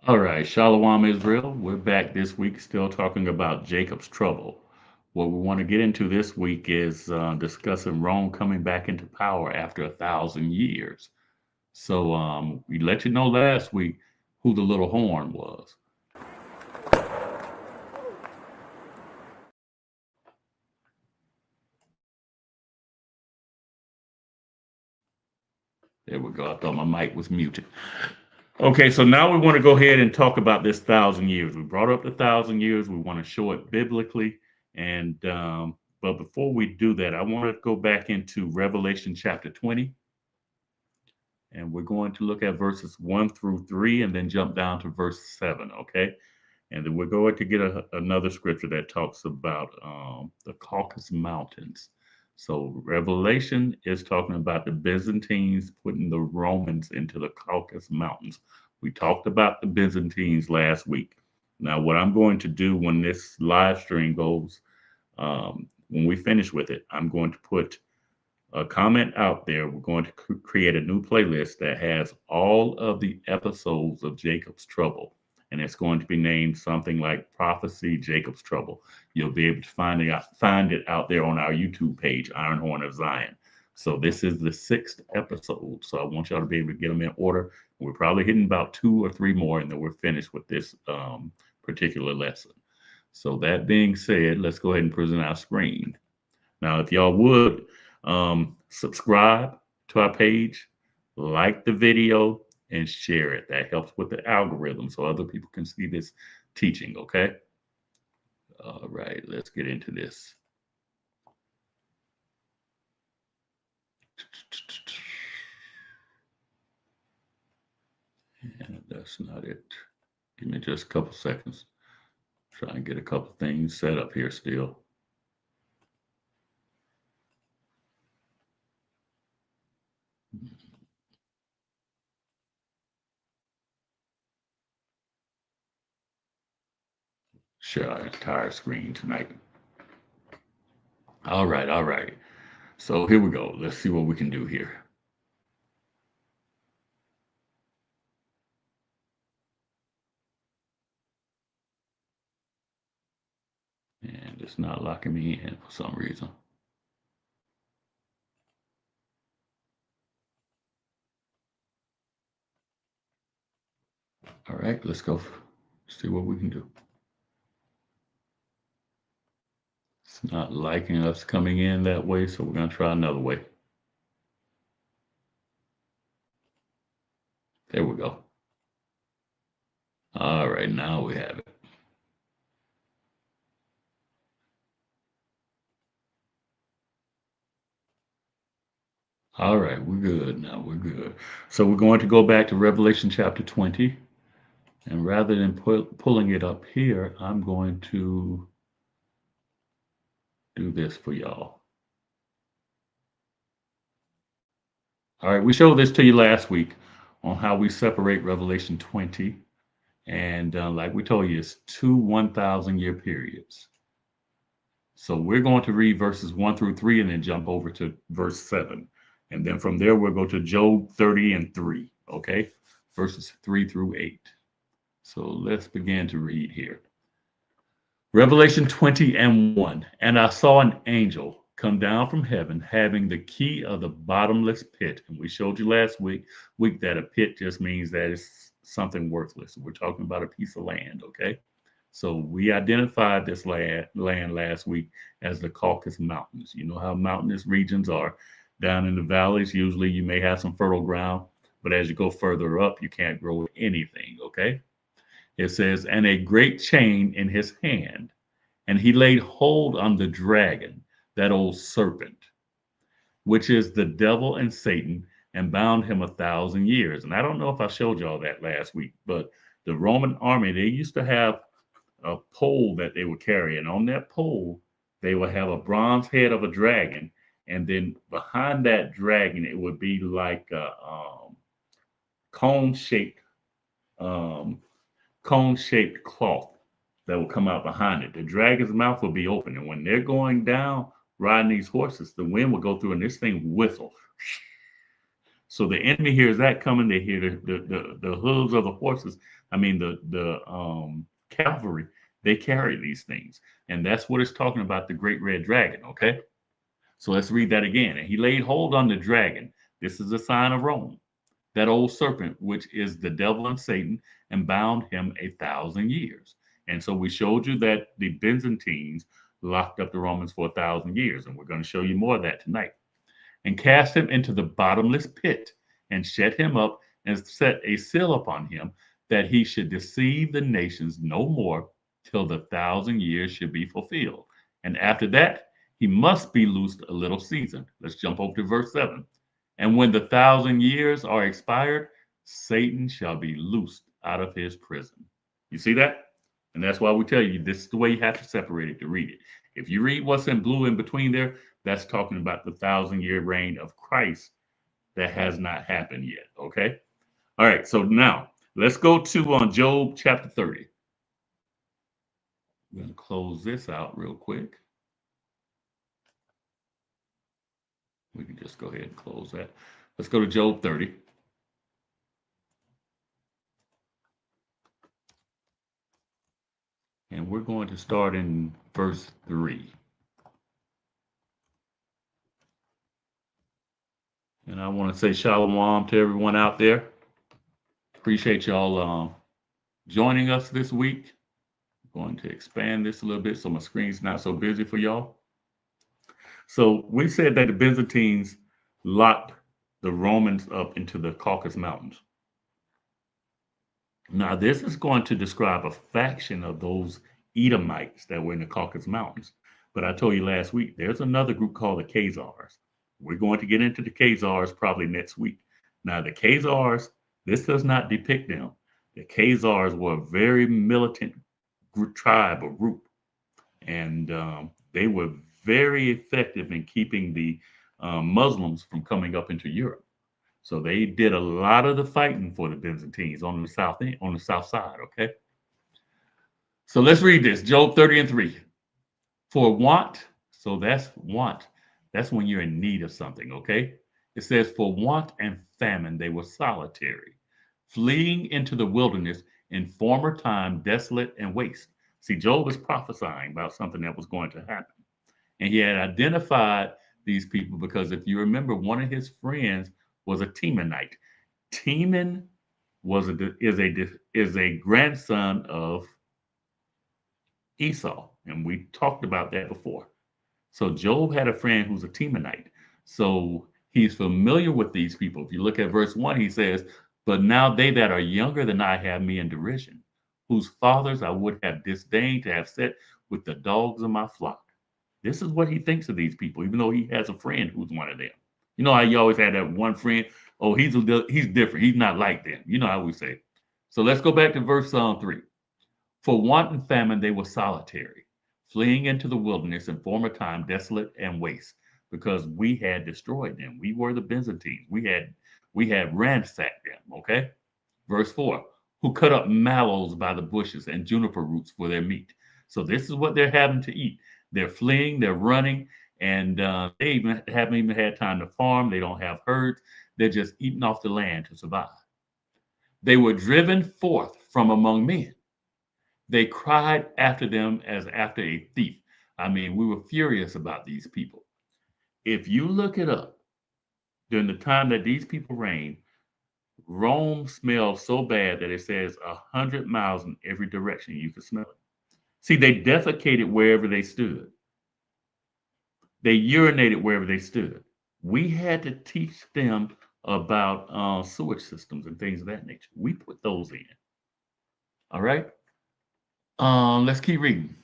All right, Shalom Israel. We're back this week still talking about Jacob's trouble. What we want to get into this week is discussing Rome coming back into power after 1,000 years. So we let you know last week who the little horn was. There we go. I thought my mic was muted. Okay, so now we want to go ahead and talk about this 1,000 years. We brought up the 1,000 years. We want to show it biblically, and but before we do that, I want to go back into Revelation chapter 20, and we're going to look at verses 1 through 3, and then jump down to verse 7. Okay, and then we're going to get another scripture that talks about the Caucasus Mountains. So Revelation is talking about the Byzantines putting the Romans into the Caucasus Mountains. We talked about the Byzantines last week. Now, what I'm going to do when this live stream goes, when we finish with it, I'm going to put a comment out there. We're going to create a new playlist that has all of the episodes of Jacob's Trouble. And it's going to be named something like Prophecy Jacob's Trouble. You'll be able to find it out there on our YouTube page, Iron Horn of Zion. So this is the 6th episode. So I want y'all to be able to get them in order. We're probably hitting about 2 or 3 more, and then we're finished with this particular lesson. So that being said, let's go ahead and present our screen. Now, if y'all would subscribe to our page, like the video, and share it. That helps with the algorithm so other people can see this teaching, okay? All right, let's get into this. And that's not it. Give me just a couple seconds. Try and get a couple things set up here still. Share our entire screen tonight. All right, all right. So here we go. Let's see what we can do here. And it's not locking me in for some reason. All right, let's go see what we can do. It's not liking us coming in that way, so we're going to try another way. There we go. All right, now we have it. All right, we're good now. We're good. So we're going to go back to Revelation chapter 20. And rather than pulling it up here, I'm going to do this for y'all. All right, we showed this to you last week on how we separate Revelation 20. And like we told you, it's 2 1,000-year periods. So we're going to read verses 1 through 3 and then jump over to verse 7. And then from there, we'll go to Job 30 and 3, okay? Verses 3 through 8. So let's begin to read here. Revelation 20 and 1. And I saw an angel come down from heaven having the key of the bottomless pit. And we showed you last week that a pit just means that it's something worthless. We're talking about a piece of land, okay? So we identified this land last week as the Caucasus Mountains. You know how mountainous regions are. Down in the valleys, usually you may have some fertile ground, but as you go further up, you can't grow anything, okay? It says, and a great chain in his hand, and he laid hold on the dragon, that old serpent, which is the devil and Satan, and bound him 1,000 years. And I don't know if I showed y'all that last week, but the Roman army, they used to have a pole that they would carry, and on that pole, they would have a bronze head of a dragon, and then behind that dragon, it would be like a cone-shaped um, cone-shaped cloth that will come out behind it. The dragon's mouth will be open, and when they're going down riding these horses, the wind will go through, and this thing whistle. So the enemy hears that coming. They hear the hooves of the horses. I mean the cavalry. They carry these things, and that's what it's talking about. The great red dragon. Okay, so let's read that again. And he laid hold on the dragon. This is a sign of Rome, that old serpent, which is the devil and Satan, and bound him 1,000 years. And so we showed you that the Byzantines locked up the Romans for 1,000 years, and we're going to show you more of that tonight. And cast him into the bottomless pit, and shut him up, and set a seal upon him, that he should deceive the nations no more, till the 1,000 years should be fulfilled. And after that, he must be loosed a little season. Let's jump over to verse 7. And when the 1,000 years are expired, Satan shall be loosed out of his prison. You see that? And that's why we tell you this is the way you have to separate it to read it. If you read what's in blue in between there, that's talking about the 1,000 year reign of Christ that has not happened yet. Okay. All right. So now let's go to Job chapter 30. We're going to close this out real quick. We can just go ahead and close that. Let's go to Job 30. And we're going to start in verse 3. And I want to say Shalom to everyone out there. Appreciate y'all joining us this week. I'm going to expand this a little bit so my screen's not so busy for y'all. So we said that the Byzantines locked the Romans up into the Caucasus Mountains. Now, this is going to describe a faction of those Edomites that were in the Caucasus Mountains. But I told you last week, there's another group called the Khazars. We're going to get into the Khazars probably next week. Now, the Khazars, this does not depict them. The Khazars were a very militant tribe or group, and they were very effective in keeping the Muslims from coming up into Europe. So they did a lot of the fighting for the Byzantines on the south end, on the south side. Okay. So let's read this. Job 30 and 3. For want, so that's want. That's when you're in need of something. Okay. It says, for want and famine, they were solitary, fleeing into the wilderness in former time, desolate and waste. See, Job is prophesying about something that was going to happen. And he had identified these people because if you remember, one of his friends was a Temanite. Teman is a grandson of Esau, and we talked about that before. So Job had a friend who's a Temanite. So he's familiar with these people. If you look at verse 1, he says, but now they that are younger than I have me in derision, whose fathers I would have disdained to have set with the dogs of my flock. This is what he thinks of these people, even though he has a friend who's one of them. You know how you always had that one friend? Oh, he's different. He's not like them. You know how we say. So let's go back to verse 3. For want and famine they were solitary, fleeing into the wilderness in former time, desolate and waste, because we had destroyed them. We were the Byzantines. We had ransacked them. Okay. Verse 4. Who cut up mallows by the bushes and juniper roots for their meat. So this is what they're having to eat. They're fleeing. They're running. And they haven't even had time to farm. They don't have herds. They're just eating off the land to survive. They were driven forth from among men. They cried after them as after a thief. I mean, we were furious about these people. If you look it up, during the time that these people reigned, Rome smelled so bad that it says 100 miles in every direction you could smell it. See, they defecated wherever they stood. They urinated wherever they stood. We had to teach them about sewage systems and things of that nature. We put those in. All right. Let's keep reading.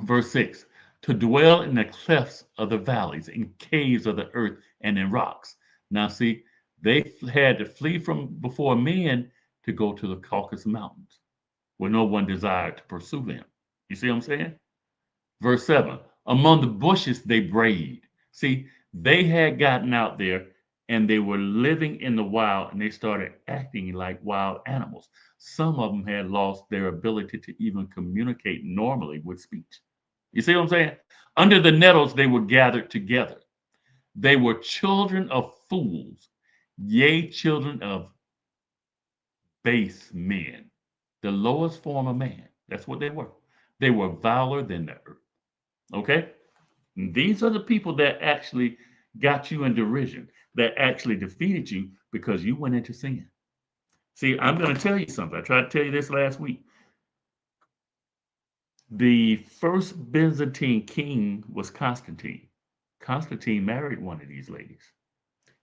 Verse 6. To dwell in the clefts of the valleys, in caves of the earth, and in rocks. Now, see, they had to flee from before men to go to the Caucasus Mountains, where no one desired to pursue them. You see what I'm saying? Verse 7. Among the bushes they brayed. See, they had gotten out there and they were living in the wild and they started acting like wild animals. Some of them had lost their ability to even communicate normally with speech. You see what I'm saying? Under the nettles, they were gathered together. They were children of fools Yea, children of base men, the lowest form of man. That's what they were. They were viler than the earth. Okay? And these are the people that actually got you in derision, that actually defeated you because you went into sin. See, I'm going to tell you something. I tried to tell you this last week. The first Byzantine king was Constantine. Constantine married one of these ladies.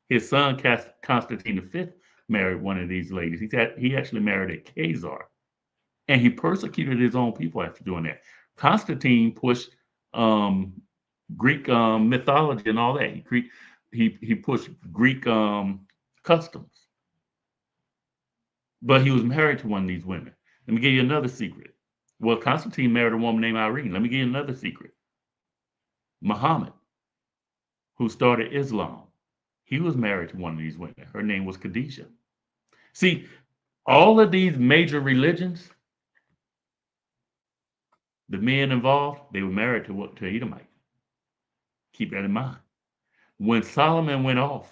His son, Constantine V, married one of these ladies. He actually married a Khazar, and he persecuted his own people after doing that. Constantine pushed um, Greek mythology and all that. He pushed Greek customs, but he was married to one of these women. Let me give you another secret. Well, Constantine married a woman named Irene. Let me give you another secret. Muhammad, who started Islam, he was married to one of these women. Her name was Khadijah. See, all of these major religions, the men involved, they were married to Edomite. Keep that in mind. When Solomon went off,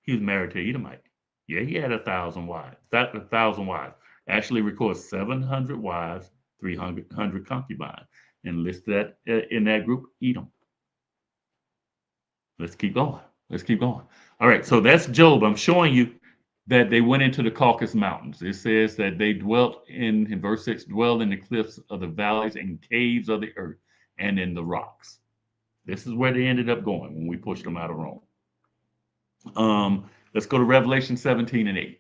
he was married to Edomite. Yeah, he had 1,000 wives. That 1,000 wives actually records 700 wives, 300 concubines, and listed that in that group, Edom. Let's keep going. Let's keep going. All right, so that's Job. I'm showing you that they went into the Caucasus Mountains. It says that they dwelt in verse 6, dwelled in the cliffs of the valleys and caves of the earth and in the rocks. This is where they ended up going when we pushed them out of Rome. Let's go to Revelation 17 and 8.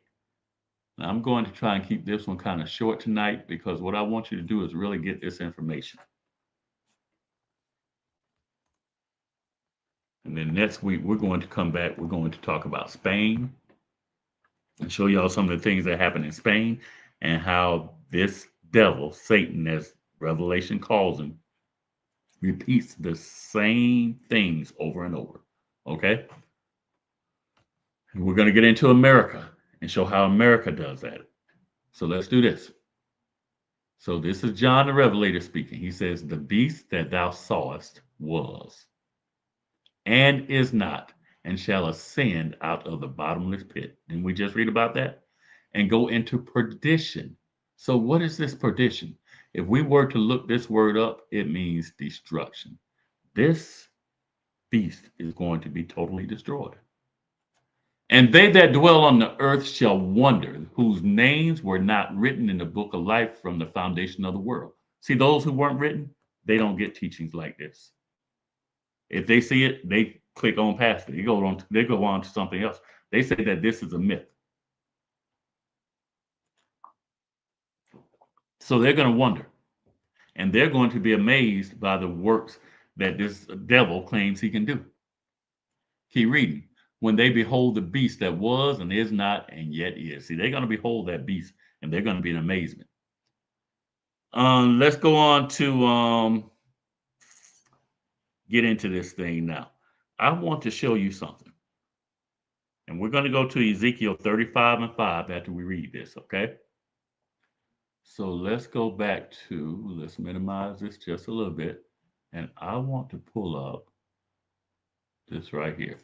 Now, I'm going to try and keep this one kind of short tonight because what I want you to do is really get this information. And then next week, we're going to come back. We're going to talk about Spain and show y'all some of the things that happen in Spain and how this devil, Satan, as Revelation calls him, repeats the same things over and over. Okay? And we're going to get into America and show how America does that. So let's do this. So this is John the Revelator speaking. He says, the beast that thou sawest was and is not and shall ascend out of the bottomless pit. Didn't we just read about that? And go into perdition. So what is this perdition? If we were to look this word up, it means destruction. This beast is going to be totally destroyed. And they that dwell on the earth shall wonder, whose names were not written in the book of life from the foundation of the world. See, those who weren't written, they don't get teachings like this. If they see it, they click on past it. They go on to something else. They say that this is a myth. So they're going to wonder. And they're going to be amazed by the works that this devil claims he can do. Keep reading. When they behold the beast that was and is not and yet is. See, they're going to behold that beast and they're going to be in amazement. Let's go on to get into this thing now. I want to show you something. And we're going to go to Ezekiel 35 and 5 after we read this, okay? So let's go back to, let's minimize this just a little bit. And I want to pull up this right here.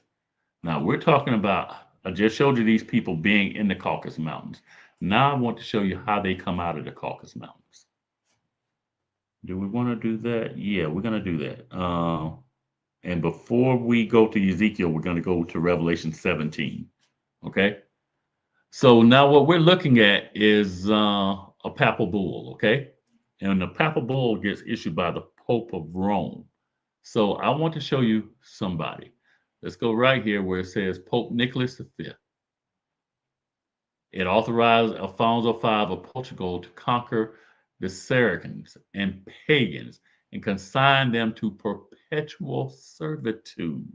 Now we're talking about, I just showed you these people being in the Caucasus Mountains. Now I want to show you how they come out of the Caucasus Mountains. Do we want to do that? Yeah, we're going to do that. And before we go to Ezekiel, we're going to go to Revelation 17. Okay. So now what we're looking at is a papal bull. Okay. And the papal bull gets issued by the Pope of Rome. So I want to show you somebody. Let's go right here where it says Pope Nicholas V. It authorized Alfonso V of Portugal to conquer the Saracens and pagans and consign them to perpetual servitude.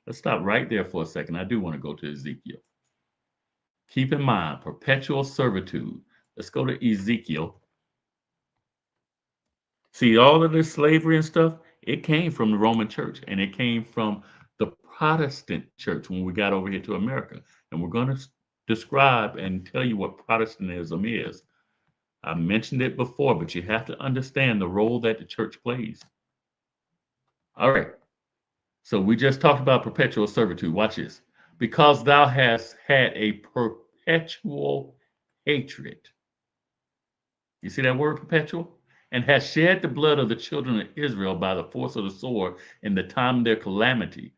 Let's stop right there for a second. I do want to go to Ezekiel. Keep in mind, perpetual servitude. Let's go to Ezekiel. See, all of this slavery and stuff, it came from the Roman church and it came from the Protestant church when we got over here to America. And we're going to describe and tell you what Protestantism is. I mentioned it before, but you have to understand the role that the church plays. All right. So we just talked about perpetual servitude. Watch this. because thou hast had a perpetual hatred. You see that word perpetual? And hast shed the blood of the children of Israel by the force of the sword in the time of their calamity,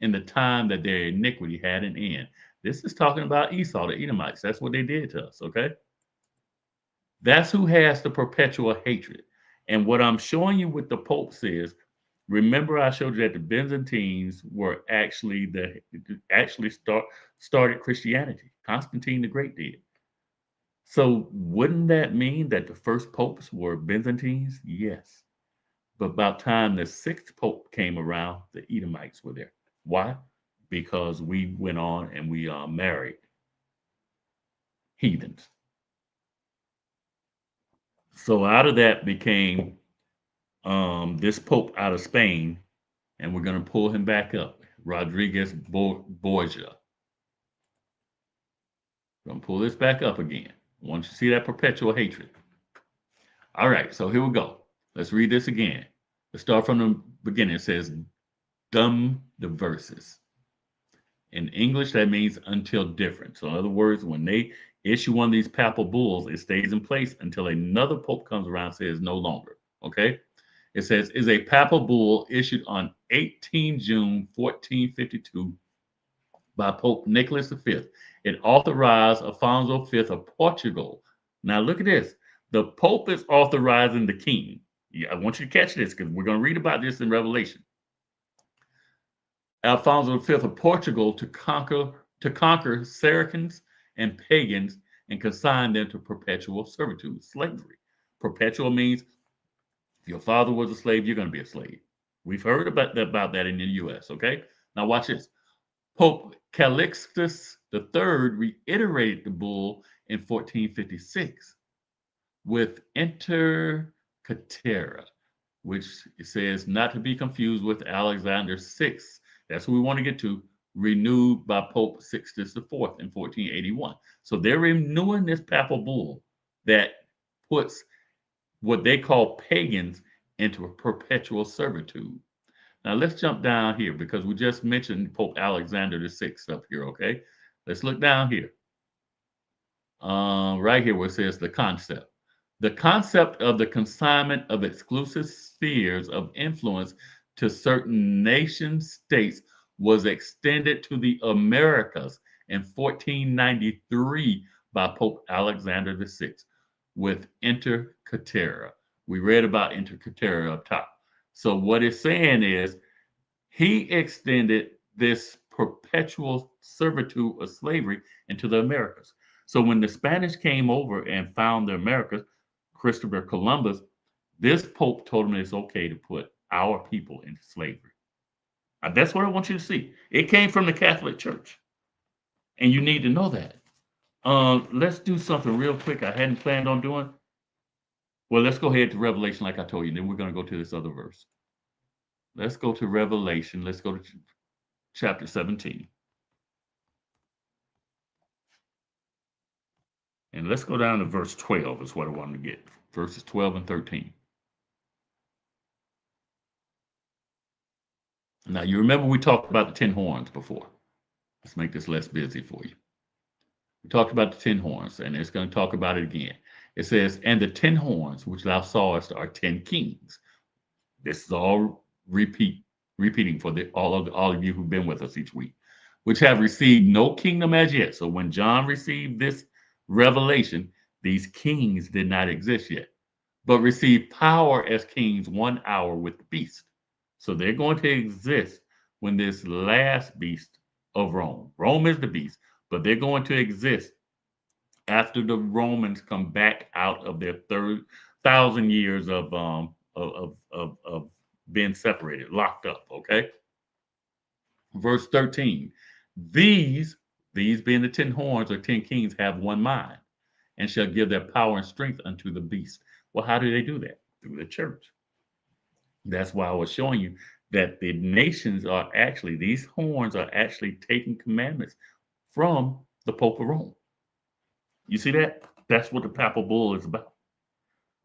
in the time that their iniquity had an end. This is talking about Esau, the Edomites. That's what they did to us, okay? That's who has the perpetual hatred. And what I'm showing you with the popes is, remember I showed you that the Byzantines were started Christianity. Constantine the Great did. So wouldn't that mean that the first popes were Byzantines? Yes. But about time the sixth pope came around, the Edomites were there. Why? Because we went on and we married heathens. So out of that became this pope out of Spain, and we're going to pull him back up, Rodriguez Borgia. I'm going to pull this back up again. I want you to see that perpetual hatred. All right, so here we go. Let's read this again. Let's start from the beginning. It says, dum diversis. In English, that means until different. So in other words, when they issue one of these papal bulls, it stays in place until another pope comes around and says no longer. Okay? It says, is a papal bull issued on 18 June 1452 by Pope Nicholas V. It authorized Alfonso V of Portugal. Now look at this. The Pope is authorizing the king. Yeah, I want you to catch this because we're going to read about this in Revelation. Alfonso V of Portugal to conquer Saracens and pagans and consign them to perpetual servitude, slavery. Perpetual means if your father was a slave, you're going to be a slave. We've heard about that in the U.S., okay? Now watch this. Pope Calixtus III reiterated the bull in 1456 with Inter Caetera, which it says not to be confused with Alexander VI. That's who we want to get to, renewed by Pope Sixtus IV in 1481. So they're renewing this papal bull that puts what they call pagans into a perpetual servitude. Now let's jump down here because we just mentioned Pope Alexander VI up here, okay? Let's look down here. Right here where it says the concept. The concept of the consignment of exclusive spheres of influence to certain nation states was extended to the Americas in 1493 by Pope Alexander VI with Inter Caetera. We read about Inter Caetera up top. So what it's saying is he extended this perpetual servitude of slavery into the Americas. So when the Spanish came over and found the Americas, Christopher Columbus, this Pope told him it's okay to put our people into slavery. That's what I want you to see. It came from the Catholic Church, and you need to know that. Let's do something real quick. I hadn't planned on doing. Well, let's go ahead to Revelation, like I told you. Then we're going to go to this other verse. Let's go to Revelation. Let's go to chapter 17. And let's go down to verse 12 is what I wanted to get. Verses 12 and 13. Now, you remember we talked about the 10 horns before. Let's make this less busy for you. We talked about the 10 horns, and it's going to talk about it again. It says, and the 10 horns which thou sawest are 10 kings. This is all repeating for all of you who've been with us each week, which have received no kingdom as yet. So when John received this revelation, these kings did not exist yet, but received power as kings 1 hour with the beast. So they're going to exist when this last beast of Rome. Rome is the beast, but they're going to exist after the Romans come back out of their 1,000 years of being separated, locked up. Okay. Verse 13. These being the 10 horns or 10 kings, have one mind, and shall give their power and strength unto the beast. Well, how do they do that? Through the church. That's why I was showing you that the nations are actually, these horns are actually taking commandments from the Pope of Rome. You see that? That's what the papal bull is about.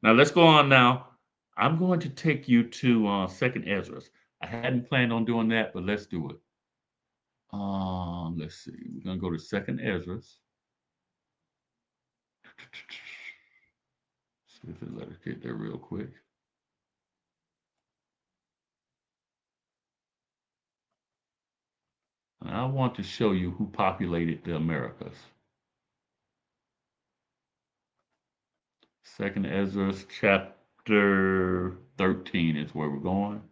Now let's go on now. I'm going to take you to Second Ezra. I hadn't planned on doing that, but let's do it. Let's see. We're going to go to Second Ezra. See if it let us get there real quick. And I want to show you who populated the Americas. Second Ezra chapter 13 is where we're going.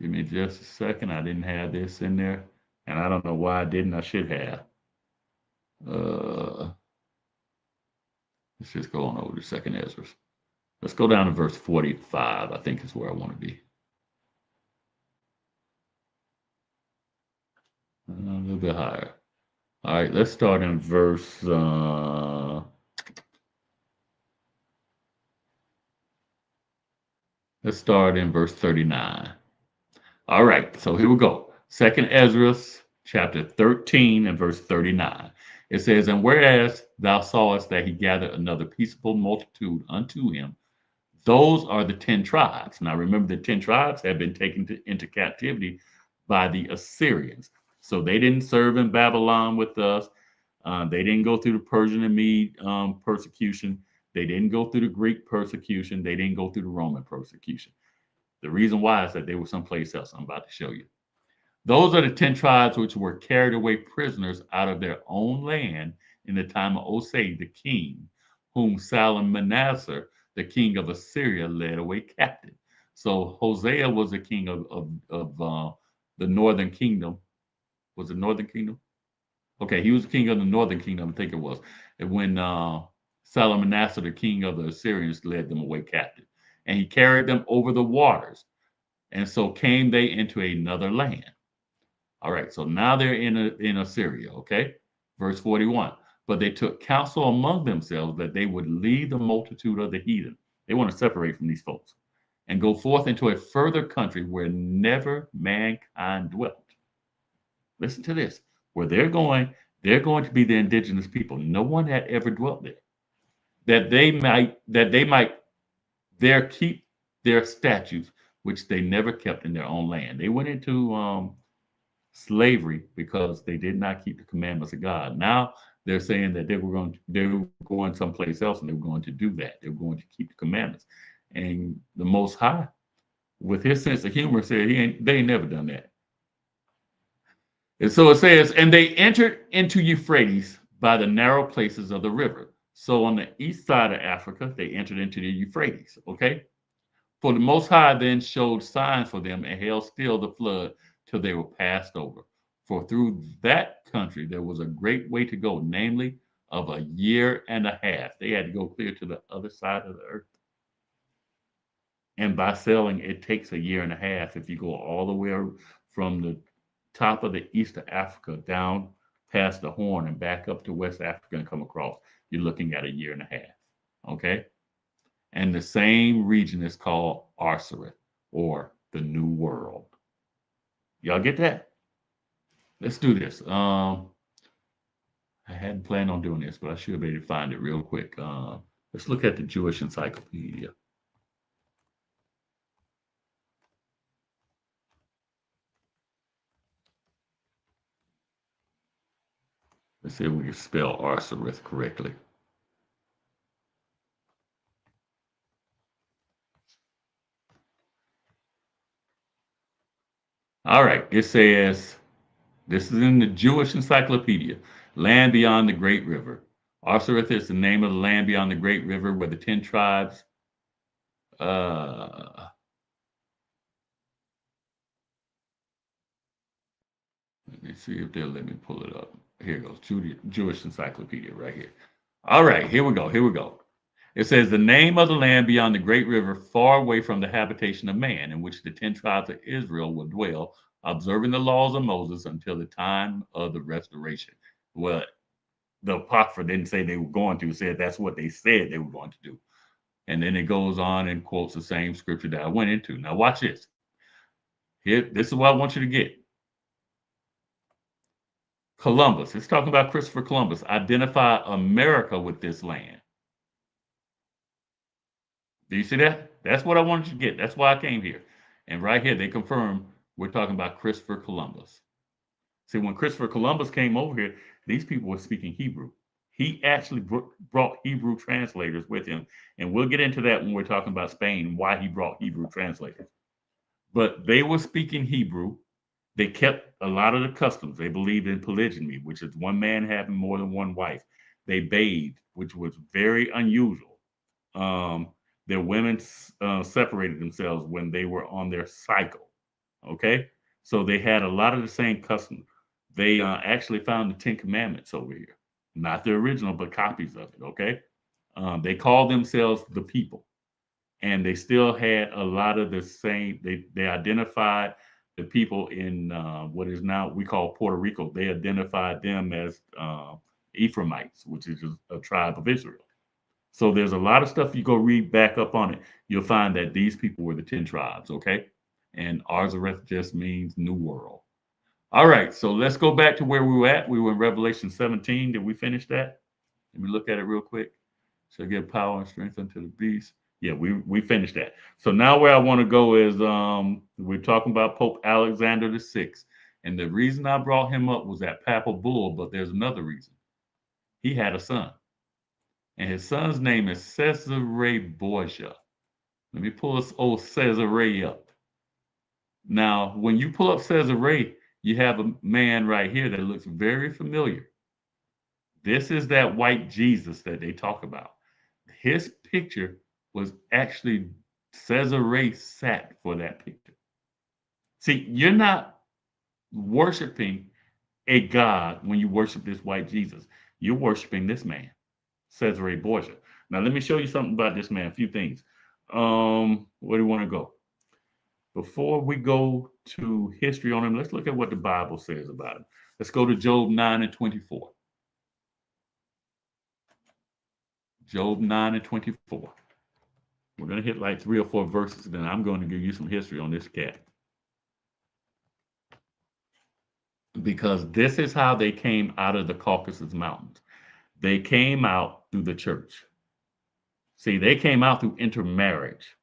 Give me just a second. I didn't have this in there. And I don't know why I didn't. I should have. Let's just go on over to Second Ezra. Let's go down to verse 45, I think is where I want to be. A little bit higher. All right, let's start in verse. Let's start in verse 39. All right, so here we go. Second Ezra, chapter 13 and verse 39. It says, "And whereas thou sawest that he gathered another peaceable multitude unto him, those are the 10 tribes." Now remember, the 10 tribes have been taken into captivity by the Assyrians. So they didn't serve in Babylon with us. They didn't go through the Persian and Mede persecution. They didn't go through the Greek persecution. They didn't go through the Roman persecution. The reason why is that they were someplace else. I'm about to show you. Those are the 10 tribes which were carried away prisoners out of their own land in the time of Osei the king, whom Salmanassar, the king of Assyria, led away captive. So Hosea was the king of the northern kingdom. Was it northern kingdom? Okay, he was the king of the northern kingdom, I think it was. And when Salmanassar, the king of the Assyrians, led them away captive. And he carried them over the waters. And so came they into another land. All right, so now they're in Assyria, okay? Verse 41. But they took counsel among themselves that they would leave the multitude of the heathen. They want to separate from these folks and go forth into a further country where never mankind dwelt. Listen to this. Where they're going to be the indigenous people. No one had ever dwelt there. That they might there keep their statutes, which they never kept in their own land. They went into slavery because they did not keep the commandments of God. Now they're saying that they were going someplace else and they were going to do that. They were going to keep the commandments. And the Most High, with his sense of humor, said they ain't never done that. And so it says, and they entered into Euphrates by the narrow places of the river. So on the east side of Africa, they entered into the Euphrates. Okay. For the Most High then showed signs for them and held still the flood till they were passed over. For through that country there was a great way to go, namely of a year and a half. They had to go clear to the other side of the earth. And by sailing, it takes a year and a half if you go all the way from the top of the east of Africa down past the Horn and back up to West Africa and come across. You're looking at a year and a half. Okay. And the same region is called Arsareth, or the New World. Y'all get that? Let's do this. I hadn't planned on doing this, but I should be able to find it real quick. Let's look at the Jewish Encyclopedia. Let's see if we can spell Arsareth correctly. All right, it says, this is in the Jewish Encyclopedia, land beyond the Great River. Arsareth is the name of the land beyond the Great River where the 10 tribes let me see if they'll let me pull it up. Here it goes, Jewish Encyclopedia right here. All right, here we go. Here we go. It says the name of the land beyond the great river, far away from the habitation of man, in which the 10 tribes of Israel will dwell, observing the laws of Moses until the time of the restoration. Well, the Apocrypha didn't say they were going to, said that's what they said they were going to do. And then it goes on and quotes the same scripture that I went into. Now watch this. Here, this is what I want you to get. Columbus. It's talking about Christopher Columbus. Identify America with this land. Do you see that? That's what I wanted you to get. That's why I came here. And right here, they confirm We're talking about Christopher Columbus. See, when Christopher Columbus came over here, these people were speaking Hebrew. He actually brought Hebrew translators with him. And we'll get into that when we're talking about Spain, why he brought Hebrew translators. But they were speaking Hebrew. They kept a lot of the customs. They believed in polygyny, which is one man having more than one wife. They bathed, which was very unusual. Um, their women separated themselves when they were on their cycle. Okay, so they had a lot of the same customs. They actually found the Ten Commandments over here, not the original, but copies of it. Okay, they called themselves the people, and they still had a lot of the same. They identified the people in what is now we call Puerto Rico. They identified them as Ephraimites, which is a tribe of Israel. So there's a lot of stuff you go read back up on it. You'll find that these people were the 10 tribes, okay? And Arzareth just means new world. All right, so let's go back to where we were at. We were in Revelation 17. Did we finish that? Let me look at it real quick. Shall give power and strength unto the beast. Yeah, we finished that. So now where I want to go is we're talking about Pope Alexander the Sixth. And the reason I brought him up was that papal bull, but there's another reason. He had a son. And his son's name is Cesare Borgia. Let me pull this old Cesare up. Now, when you pull up Cesare, you have a man right here that looks very familiar. This is that white Jesus that they talk about. His picture was actually Cesare sat for that picture. See, you're not worshiping a God when you worship this white Jesus. You're worshiping this man. Cesare Borgia. Now, let me show you something about this man, a few things. Where do you want to go? Before we go to history on him, let's look at what the Bible says about him. Let's go to Job 9 and 24. Job 9 and 24. We're going to hit like 3 or 4 verses, then I'm going to give you some history on this cat. Because this is how they came out of the Caucasus Mountains. They came out through the church. See, they came out through intermarriage.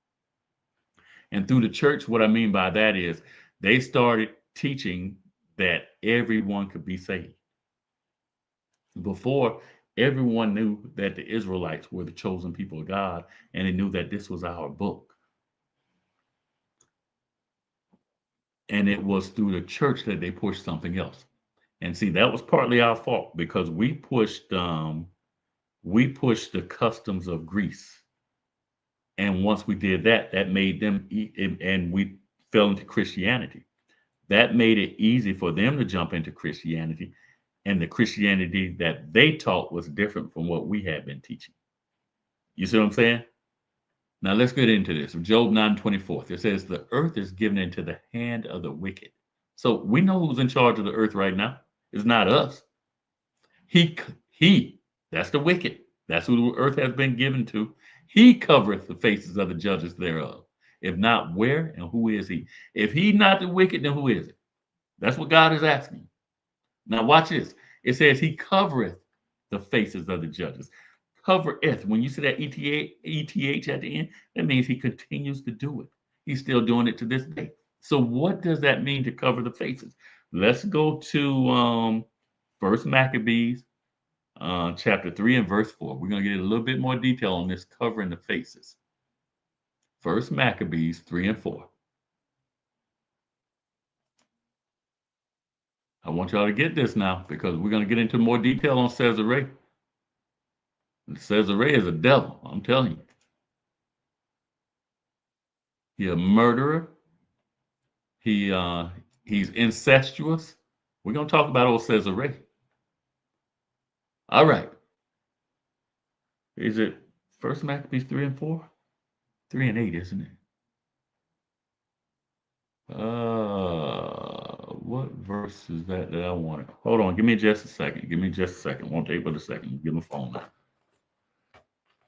And through the church, what I mean by that is they started teaching that everyone could be saved. Before, everyone knew that the Israelites were the chosen people of God, and they knew that this was our book. And it was through the church that they pushed something else. And see, that was partly our fault because we pushed the customs of Greece. And once we did that, that made them and we fell into Christianity. That made it easy for them to jump into Christianity, and the Christianity that they taught was different from what we had been teaching. You see what I'm saying? Now let's get into this. Job 9:24. It says, "The earth is given into the hand of the wicked." So we know who's in charge of the earth right now. It's not us. He, that's the wicked. That's who the earth has been given to. He covereth the faces of the judges thereof. If not, where and who is he? If he not the wicked, then who is it? That's what God is asking. Now watch this. It says he covereth the faces of the judges. Covereth. When you see that ETH at the end, that means he continues to do it. He's still doing it to this day. So what does that mean to cover the faces? Let's go to First Maccabees, chapter 3 and verse 4. We're going to get a little bit more detail on this covering the faces. First Maccabees 3 and 4. I want y'all to get this now because we're going to get into more detail on Cesare. Cesare is a devil, I'm telling you. He's a murderer. He's incestuous. We're going to talk about old Cesare. All right. Is it First Maccabees 3 and 4? 3 and 8, isn't it? What verse is that I wanted? Hold on, give me just a second. Give me just a second. Won't take but a second. Get my phone out.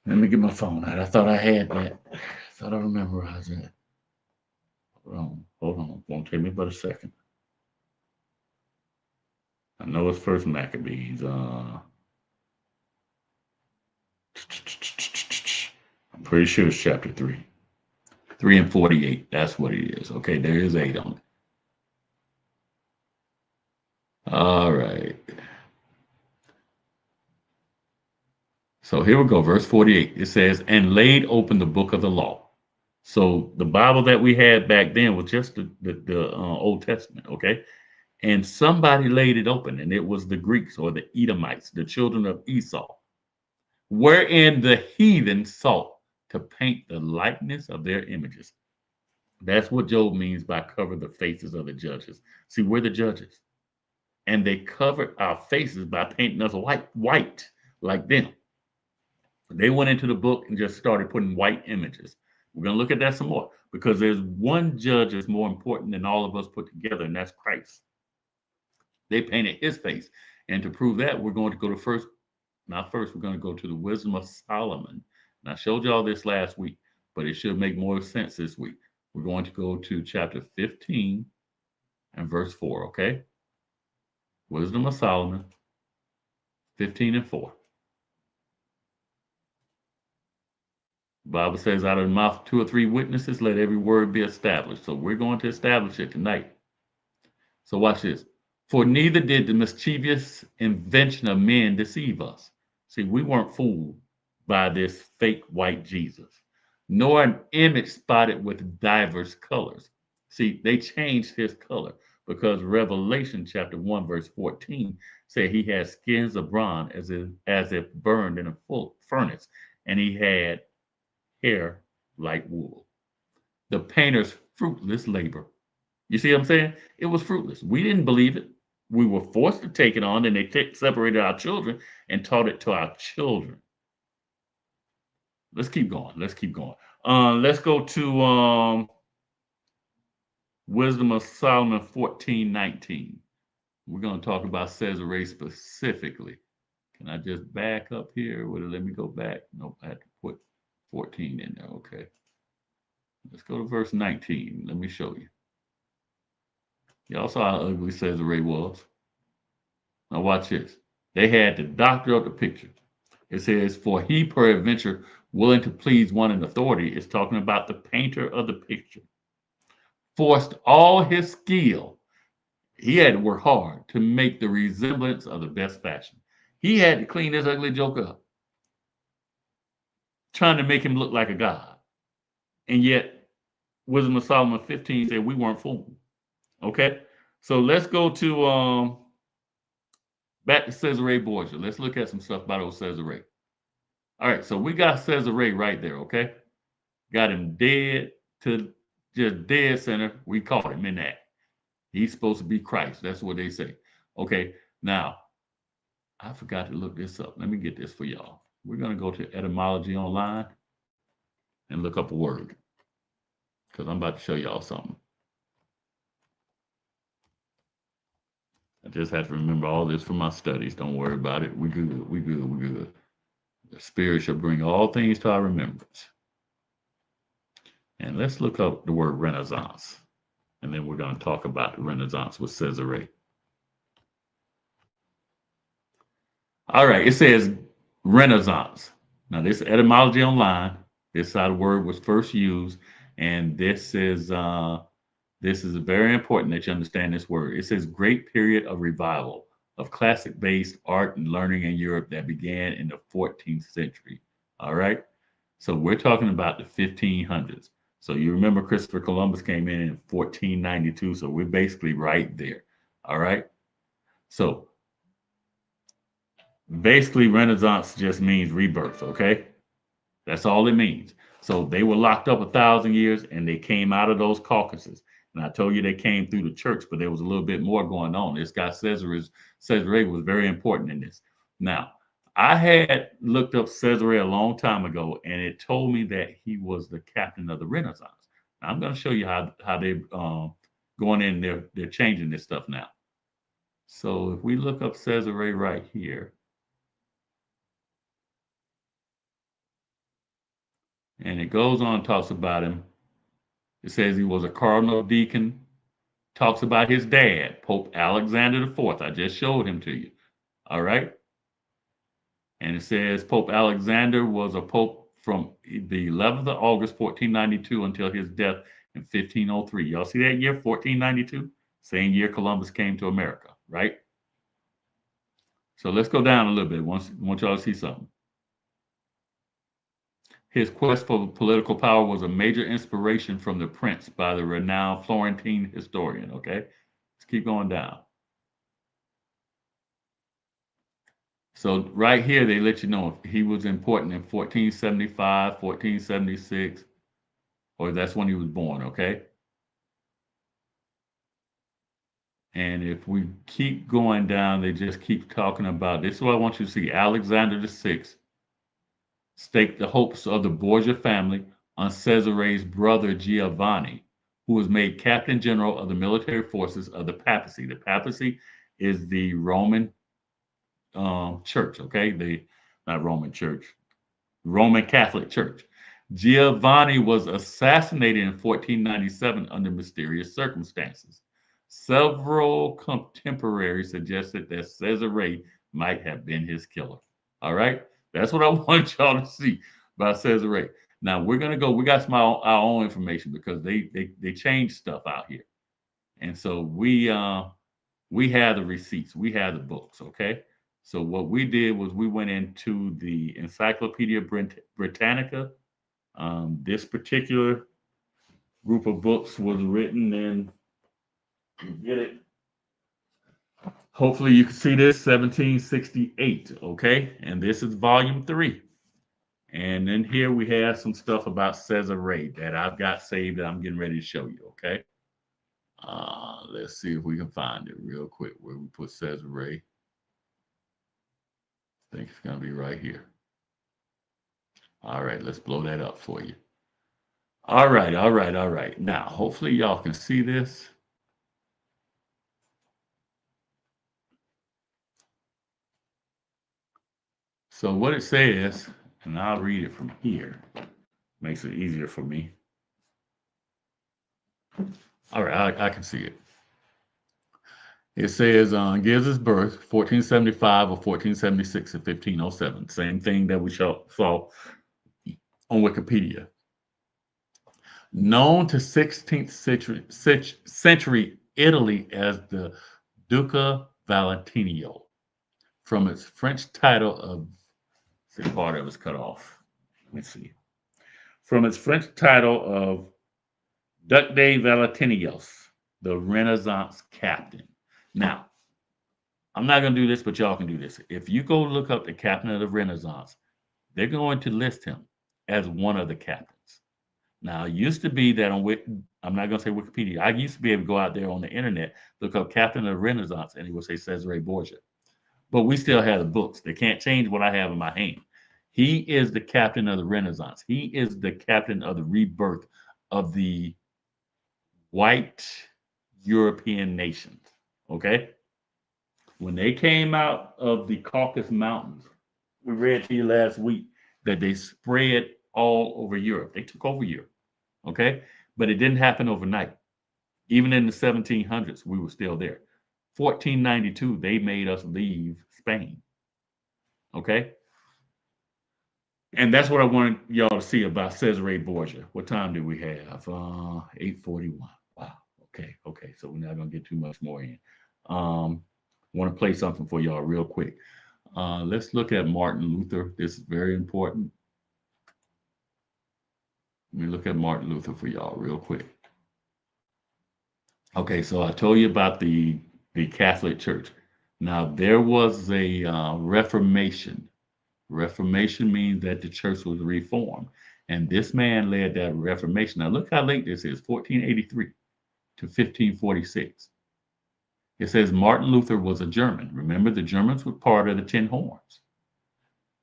Let me get my phone out. I thought I had that. I thought I memorized that. Hold on. Won't take me but a second. I know it's First Maccabees. I'm pretty sure it's chapter 3. 3 and 48. That's what it is. Okay, there is 8 on it. All right. So here we go, verse 48. It says, and laid open the book of the law. So the Bible that we had back then was just the Old Testament, okay? And somebody laid it open, and it was the Greeks or the Edomites, the children of Esau, wherein the heathen sought to paint the likeness of their images. That's what Job means by cover the faces of the judges. See, we're the judges, and they covered our faces by painting us white like them. They went into the book and just started putting white images. We're going to look at that some more because there's one judge that's more important than all of us put together, and that's Christ. They painted his face. And to prove that, we're going to go to we're going to go to the wisdom of Solomon. And I showed you all this last week, but it should make more sense this week. We're going to go to chapter 15 and verse 4, okay? Wisdom of Solomon, 15 and 4. The Bible says, out of the mouth of two or three witnesses, let every word be established. So we're going to establish it tonight. So watch this. For neither did the mischievous invention of men deceive us. See, we weren't fooled by this fake white Jesus, nor an image spotted with diverse colors. See, they changed his color because Revelation chapter 1, verse 14 said he had skins of bronze as if burned in a full furnace, and he had hair like wool. The painter's fruitless labor. You see what I'm saying? It was fruitless. We didn't believe it. We were forced to take it on, and they separated our children and taught it to our children. Let's keep going. Let's keep going. Let's go to Wisdom of Solomon 14:19. We're going to talk about Cesare specifically. Can I just back up here? Will it let me go back? Nope, I had to put 14 in there. Okay. Let's go to verse 19. Let me show you. Y'all saw how ugly Cesare was. Now watch this. They had the doctor of the picture. It says, for he peradventure willing to please one in authority, is talking about the painter of the picture. Forced all his skill. He had to work hard to make the resemblance of the best fashion. He had to clean this ugly joke up, trying to make him look like a god. And yet, Wisdom of Solomon 15 said we weren't fooled. Okay? So let's go to back to Cesare Borgia. Let's look at some stuff about old Cesare. All right, so we got Cesare right there, okay? Got him dead to just dead center. We caught him in that. He's supposed to be Christ. That's what they say. Okay, now, I forgot to look this up. Let me get this for y'all. We're going to go to etymology online and look up a word because I'm about to show y'all something. I just have to remember all this from my studies. Don't worry about it. We good. We good. We good. The Spirit shall bring all things to our remembrance. And let's look up the word Renaissance. And then we're going to talk about the Renaissance with Cesare. All right, it says Renaissance. Now, this etymology online, this side of the word was first used, and this is very important that you understand this word. It says great period of revival of classic-based art and learning in Europe that began in the 14th century. All right, so we're talking about the 1500s. So you remember Christopher Columbus came in 1492, so we're basically right there. All right, so basically, Renaissance just means rebirth, okay? That's all it means. So they were locked up 1,000 years and they came out of those Caucasus. And I told you they came through the church, but there was a little bit more going on. This guy Cesare was very important in this. Now, I had looked up Cesare a long time ago, and it told me that he was the captain of the Renaissance. Now, I'm going to show you how they're going in there. They're changing this stuff now. So if we look up Cesare right here, and it goes on, talks about him. It says he was a cardinal deacon, talks about his dad, Pope Alexander IV. I just showed him to you. All right. And it says Pope Alexander was a pope from the 11th of August, 1492 until his death in 1503. Y'all see that year, 1492? Same year Columbus came to America, right? So let's go down a little bit. Want y'all to see something. His quest for political power was a major inspiration from The Prince by the renowned Florentine historian. Okay, let's keep going down. So right here, they let you know if he was important in 1475, 1476, or that's when he was born, okay? And if we keep going down, they just keep talking about this. Is what I want you to see. Alexander VI staked the hopes of the Borgia family on Cesare's brother Giovanni, who was made captain general of the military forces of the papacy. The papacy is the Roman church, okay? The not Roman church, Roman Catholic Church. Giovanni was assassinated in 1497 under mysterious circumstances. Several contemporaries suggested that Cesare might have been his killer. All right, that's what I want y'all to see about Cesare. Now we're gonna go. We got our own information because they changed stuff out here, and so we have the receipts, we have the books. Okay, so what we did was we went into the Encyclopedia Britannica. This particular group of books was written in, get it? Hopefully you can see this, 1768, okay? And this is volume 3. And then here we have some stuff about Cesare that I've got saved that I'm getting ready to show you, okay? Let's see if we can find it real quick where we put Cesare. I think it's going to be right here. All right, let's blow that up for you. All right, all right, all right. Now, hopefully y'all can see this. So what it says, and I'll read it from here, makes it easier for me. All right, I can see it. It says gives his birth 1475 or 1476 to 1507. Same thing that we saw on Wikipedia. Known to 16th century Italy as the Duca Valentino, from its French title of, see, part of it was cut off. Let me see. From its French title of Duc de Valentinios, the Renaissance captain. Now, I'm not going to do this, but y'all can do this. If you go look up the captain of the Renaissance, they're going to list him as one of the captains. Now, it used to be that I'm not going to say Wikipedia. I used to be able to go out there on the internet, look up captain of the Renaissance, and it would say Cesare Borgia. But we still have the books. They can't change what I have in my hand. He is the captain of the Renaissance. He is the captain of the rebirth of the white European nations. Okay? When they came out of the Caucasus Mountains, we read to you last week that they spread all over Europe. They took over Europe. Okay? But it didn't happen overnight. Even in the 1700s, we were still there. 1492, they made us leave Spain. Okay? And that's what I wanted y'all to see about Cesare Borgia. What time do we have? 8:41. Wow. Okay. Okay. So we're not gonna get too much more in. Want to play something for y'all real quick. Let's look at Martin Luther. This is very important. Let me look at Martin Luther for y'all real quick. Okay, so I told you about the Catholic Church. Now there was a Reformation. Reformation means that the church was reformed. And this man led that Reformation. Now, look how late this is, 1483 to 1546. It says Martin Luther was a German. Remember, the Germans were part of the Ten Horns.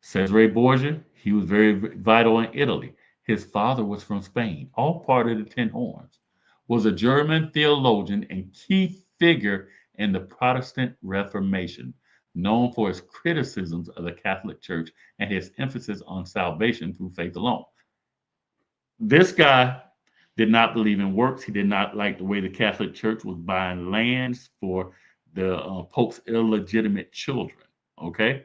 Cesare Borgia, he was very vital in Italy. His father was from Spain, all part of the Ten Horns. Was a German theologian and key figure in the Protestant Reformation, known for his criticisms of the Catholic Church and his emphasis on salvation through faith alone. This guy did not believe in works. He did not like the way the Catholic Church was buying lands for the Pope's illegitimate children. Okay.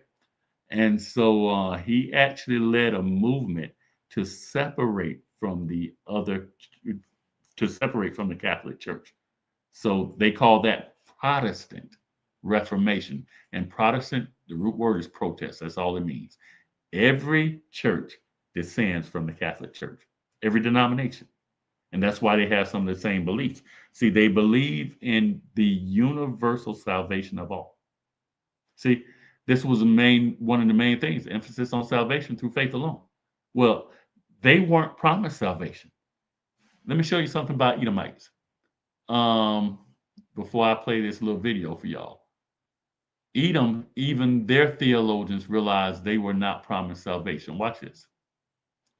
And so he actually led a movement to separate from the Catholic Church. So they call that Protestant. Reformation. And Protestant, the root word is protest. That's all it means. Every church descends from the Catholic Church, every denomination. And that's why they have some of the same beliefs. See, they believe in the universal salvation of all. See, this was one of the main things, emphasis on salvation through faith alone. Well, they weren't promised salvation. Let me show you something about Edomites. Um, Before I play this little video for y'all. Edom, even their theologians realized they were not promised salvation. Watch this.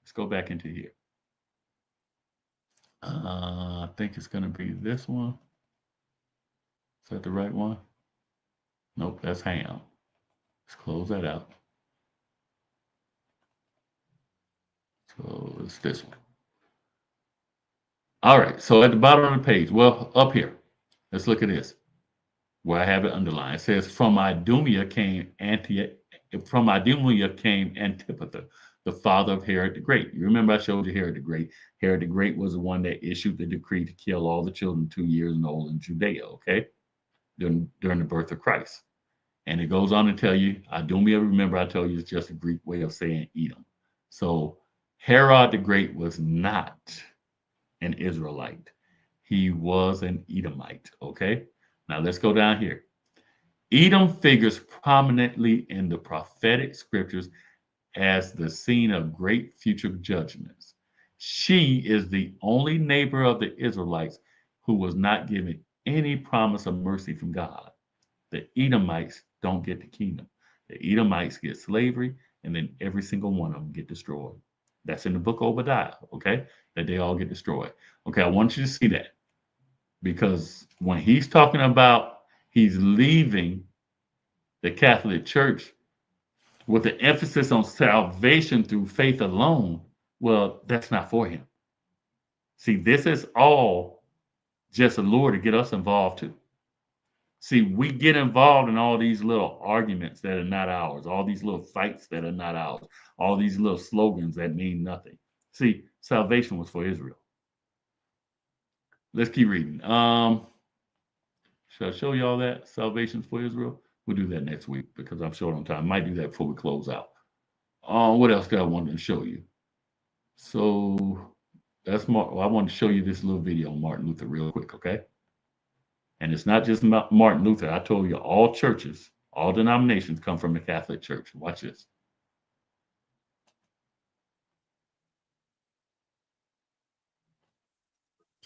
Let's go back into here. I think it's going to be this one. Is that the right one? Nope, that's Ham. Let's close that out. So it's this one. All right, so at the bottom of the page, well, up here, let's look at this, where I have it underlined. It says, from Idumea came Antipater, the father of Herod the Great. You remember I showed you Herod the Great. Herod the Great was the one that issued the decree to kill all the children 2 years and old in Judea, okay, during the birth of Christ. And it goes on to tell you, Idumea, remember I told you it's just a Greek way of saying Edom. So Herod the Great was not an Israelite. He was an Edomite, okay? Now let's go down here. Edom figures prominently in the prophetic scriptures as the scene of great future judgments. She is the only neighbor of the Israelites who was not given any promise of mercy from God. The Edomites don't get the kingdom. The Edomites get slavery, and then every single one of them get destroyed. That's in the book of Obadiah, okay? That they all get destroyed. Okay, I want you to see that. Because when he's talking about he's leaving the Catholic Church with the emphasis on salvation through faith alone, well, that's not for him. See, this is all just a lure to get us involved too. See, we get involved in all these little arguments that are not ours, all these little fights that are not ours, all these little slogans that mean nothing. See, salvation was for Israel. Let's keep reading. Should I show you all that? Salvation's for Israel? We'll do that next week because I'm short on time. Might do that before we close out. What else did I want to show you? So that's I want to show you this little video on Martin Luther real quick, okay? And it's not just Martin Luther. I told you all churches, all denominations come from the Catholic Church. Watch this.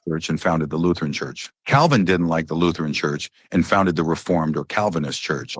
Church and founded the Lutheran Church. Calvin didn't like the Lutheran Church and founded the Reformed or Calvinist Church.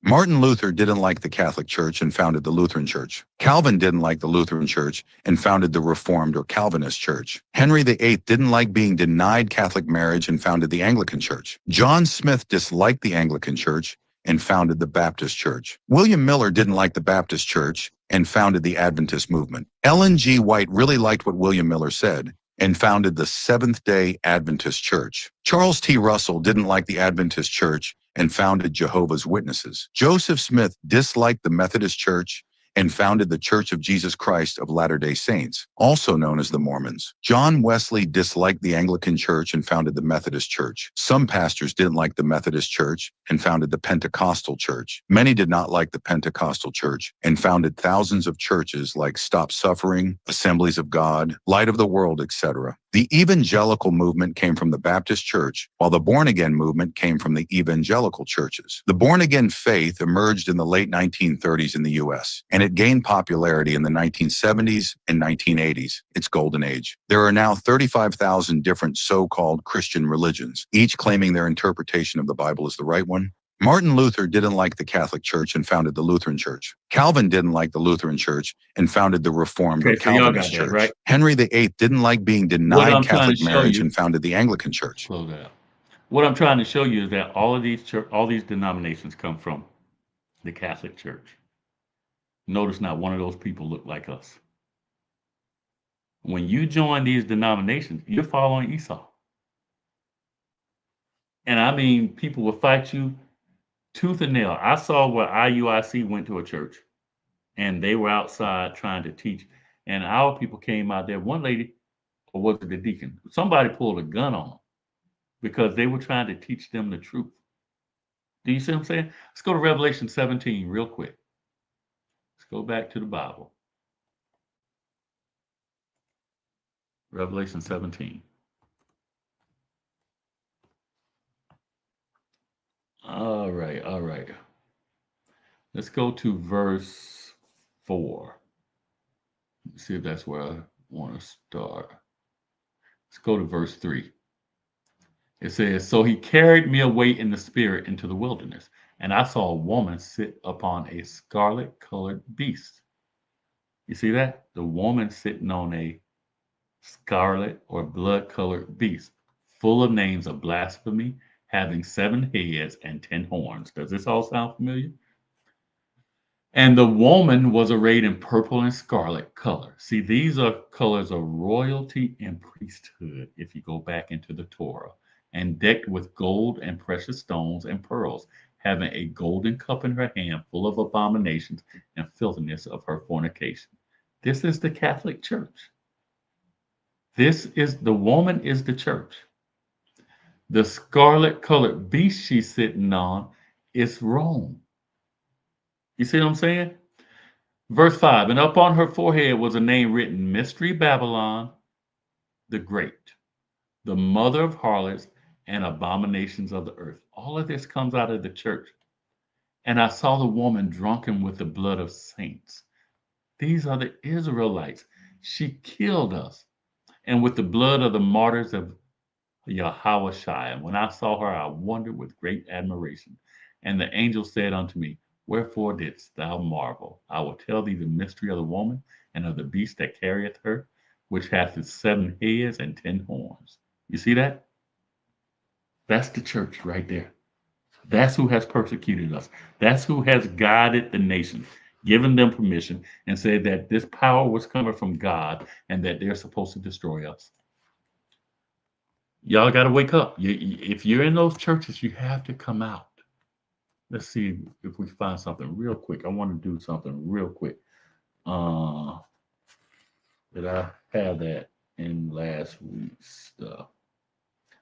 Martin Luther didn't like the Catholic Church and founded the Lutheran Church. Calvin didn't like the Lutheran Church and founded the Reformed or Calvinist Church. Henry VIII didn't like being denied Catholic marriage and founded the Anglican Church. John Smith disliked the Anglican Church and founded the Baptist Church. William Miller didn't like the Baptist Church and founded the Adventist movement. Ellen G. White really liked what William Miller said and founded the Seventh-day Adventist Church. Charles T. Russell didn't like the Adventist Church and founded Jehovah's Witnesses. Joseph Smith disliked the Methodist Church and founded the Church of Jesus Christ of Latter-day Saints, also known as the Mormons. John Wesley disliked the Anglican Church and founded the Methodist Church. Some pastors didn't like the Methodist Church and founded the Pentecostal Church. Many did not like the Pentecostal Church and founded thousands of churches like Stop Suffering, Assemblies of God, Light of the World, etc. The evangelical movement came from the Baptist Church, while the born-again movement came from the evangelical churches. The born-again faith emerged in the late 1930s in the U.S., and it gained popularity in the 1970s and 1980s, its golden age. There are now 35,000 different so-called Christian religions, each claiming their interpretation of the Bible is the right one. Martin Luther didn't like the Catholic Church and founded the Lutheran Church. Calvin didn't like the Lutheran Church and founded the Reformed or Calvinist Church. Right? Henry VIII didn't like being denied Catholic marriage and founded the Anglican Church. Slow down. What I'm trying to show you is that all these denominations come from the Catholic Church. Notice not one of those people look like us. When you join these denominations, you're following Esau. And I mean, people will fight you tooth and nail. I saw where IUIC went to a church and they were outside trying to teach. And our people came out there. One lady, or was it the deacon? Somebody pulled a gun on them. because they were trying to teach them the truth. Do you see what I'm saying? Let's go to Revelation 17 real quick. Let's go back to the Bible. Revelation 17. All right, all right. Let's go to verse 4. Let's see if that's where I want to start. Let's go to verse 3. It says, "So he carried me away in the spirit into the wilderness, and I saw a woman sit upon a scarlet colored beast." You see that? The woman sitting on a scarlet or blood colored beast, full of names of blasphemy, having 7 heads and 10 horns. Does this all sound familiar? And the woman was arrayed in purple and scarlet color. See, these are colors of royalty and priesthood, if you go back into the Torah, and decked with gold and precious stones and pearls, having a golden cup in her hand full of abominations and filthiness of her fornication. This is the Catholic Church. This is the woman is the church. The scarlet colored beast she's sitting on is Rome. You see what I'm saying? Verse 5, "And upon her forehead was a name written, Mystery Babylon the Great, the mother of harlots and abominations of the earth." All of this comes out of the church. "And I saw the woman drunken with the blood of saints." These are the Israelites. She killed us. "And with the blood of the martyrs of Yahweh Shai. And when I saw her, I wondered with great admiration. And the angel said unto me, Wherefore didst thou marvel? I will tell thee the mystery of the woman and of the beast that carrieth her, which hath the 7 heads and 10 horns." You see that? That's the church right there. That's who has persecuted us. That's who has guided the nations, given them permission, and said that this power was coming from God and that they're supposed to destroy us. Y'all got to wake up. If you're in those churches, you have to come out. Let's see if we find something real quick. I want to do something real quick. Did I have that in last week's stuff?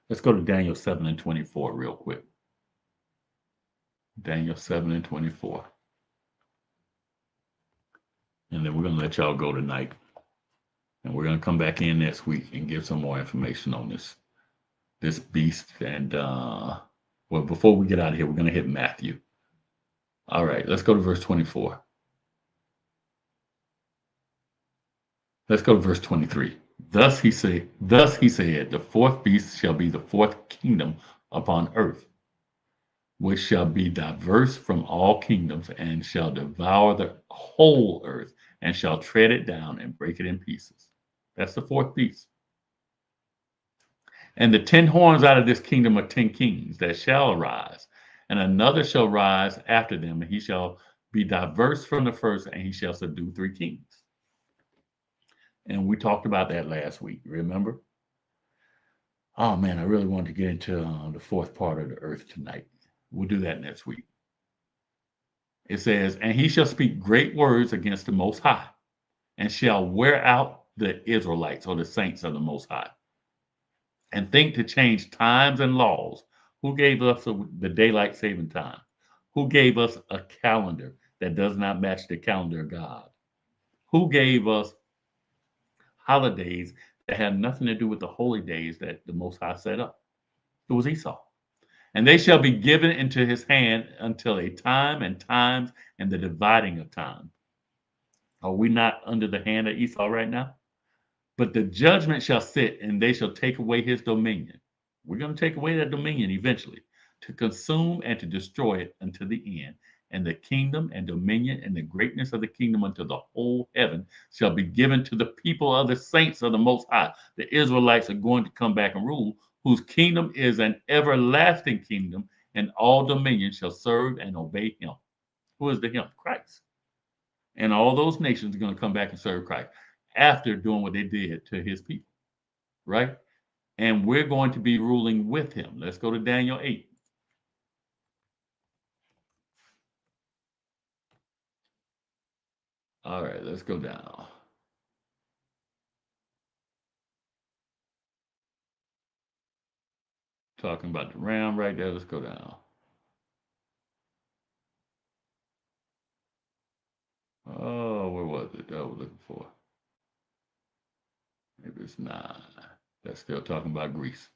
Let's go to Daniel 7 and 24 real quick. Daniel 7 and 24. And then we're going to let y'all go tonight. And we're going to come back in next week and give some more information on this beast. And well, before we get out of here, we're going to hit Matthew. All right, let's go to verse 24. Let's go to verse 23. Thus he said, the fourth beast shall be the fourth kingdom upon earth, which shall be diverse from all kingdoms, and shall devour the whole earth, and shall tread it down and break it in pieces. That's the fourth beast. "And the 10 horns out of this kingdom are 10 kings that shall arise, and another shall rise after them, and he shall be diverse from the first, and he shall subdue 3 kings." And we talked about that last week, remember? Oh man, I really wanted to get into the fourth part of the earth tonight. We'll do that next week. It says, "And he shall speak great words against the Most High, and shall wear out the Israelites," or the saints of the Most High, "and think to change times and laws." Who gave us the daylight saving time? Who gave us a calendar that does not match the calendar of God? Who gave us holidays that had nothing to do with the holy days that the Most High set up? It was Esau. "And they shall be given into his hand until a time and times and the dividing of time." Are we not under the hand of Esau right now? "But the judgment shall sit, and they shall take away his dominion." We're going to take away that dominion eventually, "to consume and to destroy it unto the end. And the kingdom and dominion and the greatness of the kingdom unto the whole heaven shall be given to the people of the saints of the Most High." The Israelites are going to come back and rule, "whose kingdom is an everlasting kingdom, and all dominion shall serve and obey him." Who is the him? Christ. And all those nations are going to come back and serve Christ after doing what they did to his people, right? And we're going to be ruling with him. Let's go to Daniel 8. All right, let's go down. Talking about the ram right there. Let's go down. Oh, where was it that I was looking for? Maybe it's 9. That's still talking about Greece.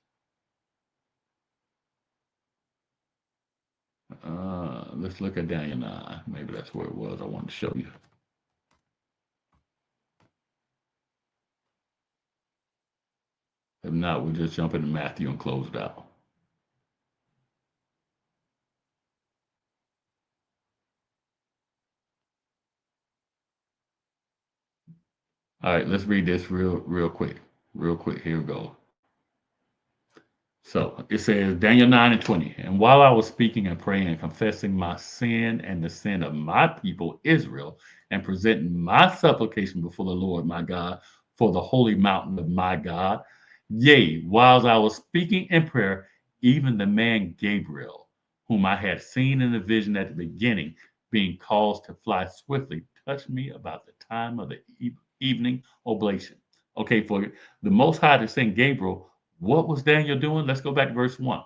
Let's look at Daniel 9. Maybe that's where it was. I wanted to show you. If not, we'll just jump into Matthew and close it out. All right, let's read this real quick. Real quick. Here we go. So it says, Daniel 9 and 20. And while I was speaking and praying and confessing my sin and the sin of my people Israel, and presenting my supplication before the Lord my God for the holy mountain of my God, yea, whilst I was speaking in prayer, even the man Gabriel, whom I had seen in the vision at the beginning, being caused to fly swiftly, touched me about the time of the evening oblation. Okay, for the Most High to send Gabriel, what was Daniel doing? Let's go back to verse 1.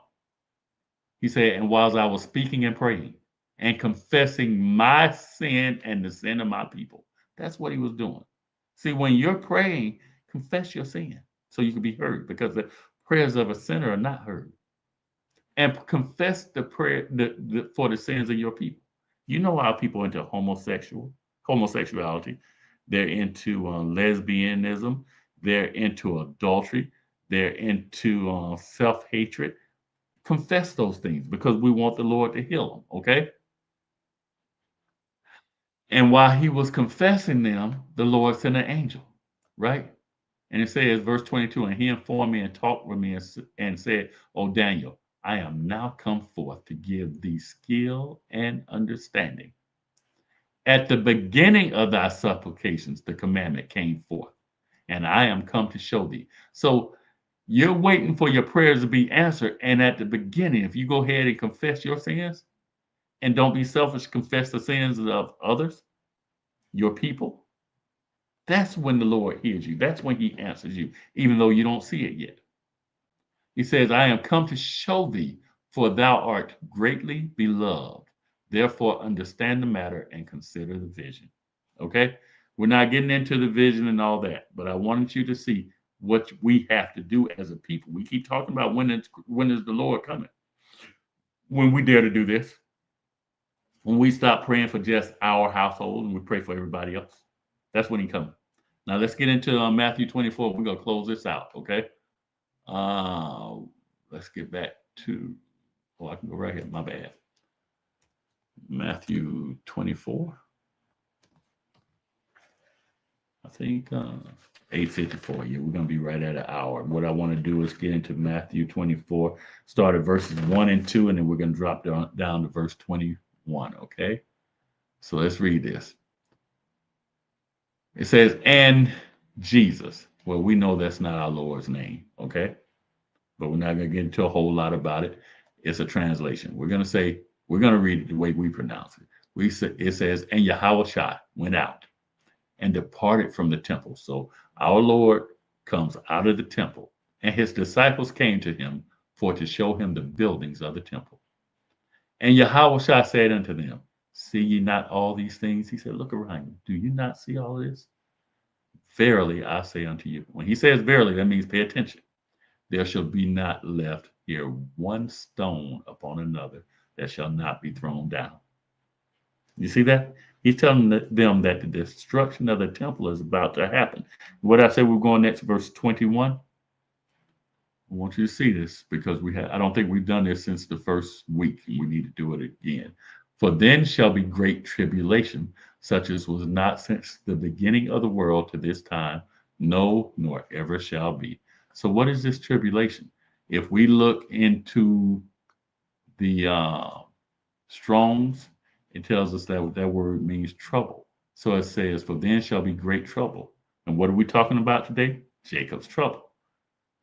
He said, and whilst I was speaking and praying and confessing my sin and the sin of my people. That's what he was doing. See, when you're praying, confess your sin so you can be heard, because the prayers of a sinner are not heard. And confess the prayer for the sins of your people. You know how people into homosexuality, they're into lesbianism, they're into adultery, they're into self-hatred. Confess those things because we want the Lord to heal them, okay? And while he was confessing them, the Lord sent an angel, right? And it says, verse 22, and he informed me and talked with me and said, O Daniel, I am now come forth to give thee skill and understanding. At the beginning of thy supplications, the commandment came forth, and I am come to show thee. So you're waiting for your prayers to be answered. And at the beginning, if you go ahead and confess your sins and don't be selfish, confess the sins of others, your people, that's when the Lord hears you. That's when he answers you, even though you don't see it yet. He says, I am come to show thee, for thou art greatly beloved. Therefore, understand the matter and consider the vision. Okay? We're not getting into the vision and all that, but I wanted you to see what we have to do as a people. We keep talking about when is the Lord coming? When we dare to do this, when we stop praying for just our household and we pray for everybody else, that's when he comes. Now let's get into Matthew 24. We're gonna close this out, okay? Uh, let's get back to. Oh, I can go right here. My bad. Matthew 24. I think 8:54. Yeah, we're gonna be right at an hour. What I want to do is get into Matthew 24, start at verses 1 and 2, and then we're gonna drop down to verse 21. Okay. So let's read this. It says, and Jesus. Well, we know that's not our Lord's name, okay? But we're not going to get into a whole lot about it. It's a translation. We're going to read it the way we pronounce it. It says, and Yahushua went out and departed from the temple. So our Lord comes out of the temple, and his disciples came to him for to show him the buildings of the temple. And Yahushua said unto them, see ye not all these things? He said, look around you. Do you not see all this? Verily, I say unto you. When he says verily, that means pay attention. There shall be not left here one stone upon another that shall not be thrown down. You see that? He's telling them that the destruction of the temple is about to happen. What I said, we're going next, verse 21. I want you to see this because I don't think we've done this since the first week, and we need to do it again. For then shall be great tribulation, such as was not since the beginning of the world to this time, no, nor ever shall be. So what is this tribulation? If we look into the Strong's, it tells us that that word means trouble. So it says, for then shall be great trouble. And what are we talking about today? Jacob's trouble.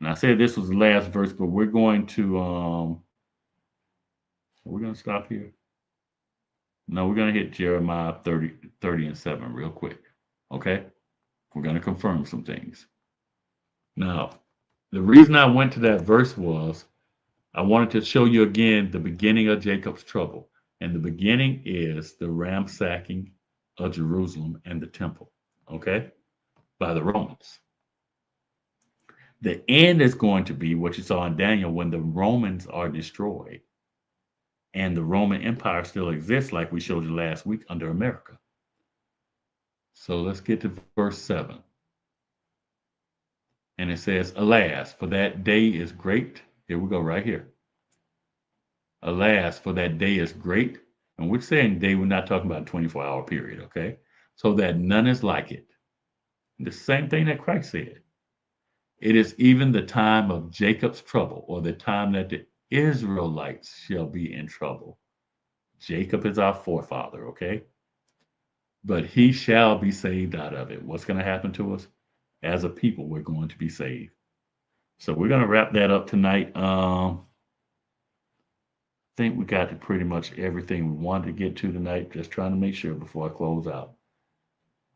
And I said this was the last verse, but we're going to stop here. No, we're going to hit Jeremiah 30 and 7 real quick. Okay? We're going to confirm some things. Now, the reason I went to that verse was I wanted to show you again the beginning of Jacob's trouble. And the beginning is the ransacking of Jerusalem and the temple, okay, by the Romans. The end is going to be what you saw in Daniel when the Romans are destroyed and the Roman Empire still exists, like we showed you last week under America. So let's get to verse 7. And it says, Alas, for that day is great. Here we go, right here. Alas, for that day is great. And we're saying day, we're not talking about a 24-hour period, okay? So that none is like it. The same thing that Christ said. It is even the time of Jacob's trouble, or the time that the Israelites shall be in trouble. Jacob is our forefather, okay? But he shall be saved out of it. What's going to happen to us? As a people, we're going to be saved. So we're going to wrap that up tonight. I think we got to pretty much everything we wanted to get to tonight. Just trying to make sure before I close out.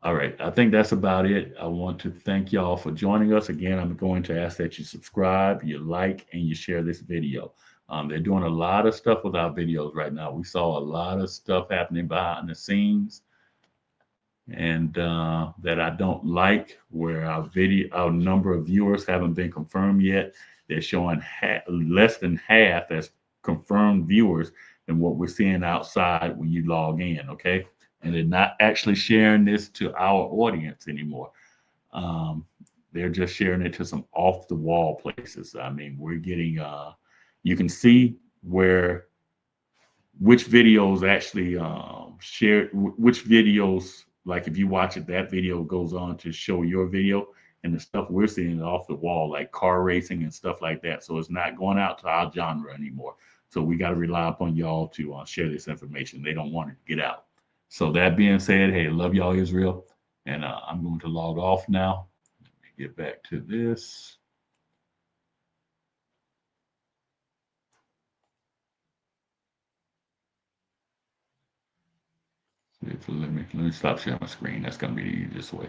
All right, I think that's about it. I want to thank y'all for joining us. Again, I'm going to ask that you subscribe, you like, and you share this video. They're doing a lot of stuff with our videos right now. We saw a lot of stuff happening behind the scenes, and that I don't like, where our number of viewers haven't been confirmed yet. They're showing less than half as confirmed viewers than what we're seeing outside when you log in, okay? And they're not actually sharing this to our audience anymore. They're just sharing it to some off the wall places. I mean, we're getting, you can see which videos actually share, which videos, like if you watch it, that video goes on to show your video, and the stuff we're seeing is off the wall, like car racing and stuff like that. So it's not going out to our genre anymore. So we got to rely upon y'all to share this information. They don't want it to get out. So that being said, hey, love y'all, Israel. And I'm going to log off now. Let me get back to this. Let me stop sharing my screen. That's going to be the easiest way.